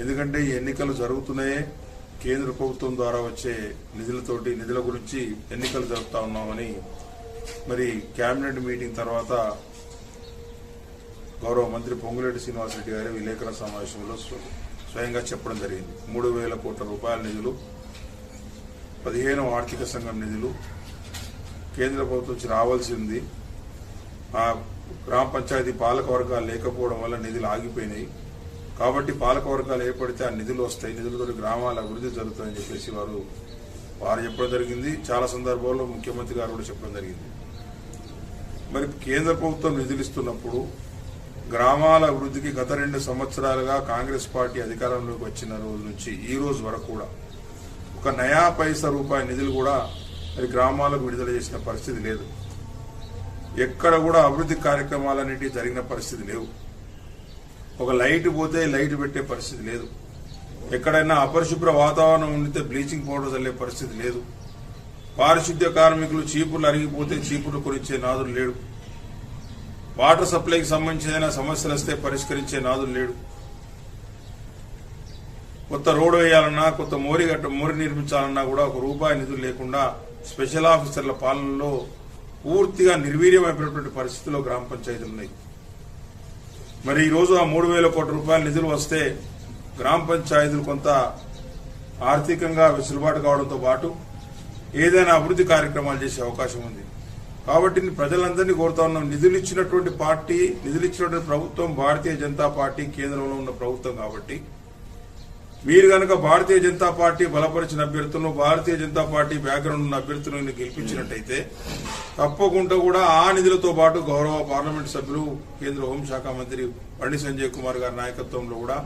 ఎందుకంటే ఈ ఎన్నికలు జరుగుతున్నాయే కేంద్ర ప్రభుత్వం ద్వారా వచ్చే నిధుల గురించి ఎన్నికలు జరుపుతా ఉన్నామని మరి కేబినెట్ మీటింగ్ తర్వాత గౌరవ మంత్రి పొంగులేటి శ్రీనివాసరెడ్డి గారి విలేకరుల సమావేశంలో స్వయంగా చెప్పడం జరిగింది. 3,000 కోట్ల రూపాయల నిధులు, 15వ ఆర్థిక సంఘం నిధులు కేంద్ర ప్రభుత్వం నుంచి రావాల్సి ఉంది. ఆ గ్రామ పంచాయతీ పాలక వర్గాలు లేకపోవడం వల్ల నిధులు ఆగిపోయినాయి. కాబట్టి పాలక వర్గాలు ఏర్పడితే ఆ నిధులు వస్తాయి, నిధులతో గ్రామాల అభివృద్ధి జరుగుతుందని చెప్పేసి వారు చెప్పడం జరిగింది. చాలా సందర్భాల్లో ముఖ్యమంత్రి గారు కూడా చెప్పడం జరిగింది. మరి కేంద్ర ప్రభుత్వం నిధులు ఇస్తున్నప్పుడు గ్రామాల అభివృద్ధికి గత 2 సంవత్సరాలుగా కాంగ్రెస్ పార్టీ అధికారంలోకి వచ్చిన రోజు నుంచి ఈ రోజు వరకు కూడా ఒక నయా పైసా రూపాయి నిధులు కూడా మరి గ్రామాలకు విడుదల చేసిన పరిస్థితి లేదు. ఎక్కడ కూడా అభివృద్ధి కార్యక్రమాలన్నిటి జరిగిన పరిస్థితి లేవు. ఒక లైట్ పోతే లైట్ పెట్టే పరిస్థితి లేదు. ఎక్కడైనా అపరిశుభ్ర వాతావరణం ఉండితే బ్లీచింగ్ పౌడర్ చల్లే పరిస్థితి లేదు. పారిశుద్ధ్య కార్మికులు చీపుర్లు అరిగిపోతే చీపుర్లు కొనిచ్చే నాదులు లేడు. వాటర్ సప్లైకి సంబంధించిన సమస్యలు వస్తే పరిష్కరించే నాదులు లేడు. కొత్త రోడ్డు వేయాలన్నా, కొత్త మోరి నిర్మించాలన్నా కూడా ఒక రూపాయి నిధులు లేకుండా స్పెషల్ ఆఫీసర్ల పాలనలో పూర్తిగా నిర్వీర్యమైపోయినటువంటి పరిస్థితుల్లో గ్రామ పంచాయతీలు ఉన్నాయి. మరి ఈరోజు ఆ 3,000 కోట్ల రూపాయల నిధులు వస్తే గ్రామ పంచాయతీలు కొంత ఆర్థికంగా వెసులుబాటు కావడంతో పాటు ఏదైనా అభివృద్ధి కార్యక్రమాలు చేసే అవకాశం ఉంది. కాబట్టి ప్రజలందరినీ కోరుతా ఉన్నాం, నిధులు ఇచ్చినటువంటి ప్రభుత్వం భారతీయ జనతా పార్టీ కేంద్రంలో ఉన్న ప్రభుత్వం. కాబట్టి మీరు కనుక భారతీయ జనతా పార్టీ బలపరిచిన అభ్యర్థులను, భారతీయ జనతా పార్టీ బ్యాక్గ్రౌండ్ ఉన్న అభ్యర్థులను గెలిపించినట్టయితే తప్పకుండా కూడా ఆ నిధులతో పాటు గౌరవ పార్లమెంట్ సభ్యులు కేంద్ర హోంశాఖ మంత్రి బండి సంజయ్ కుమార్ గారి నాయకత్వంలో కూడా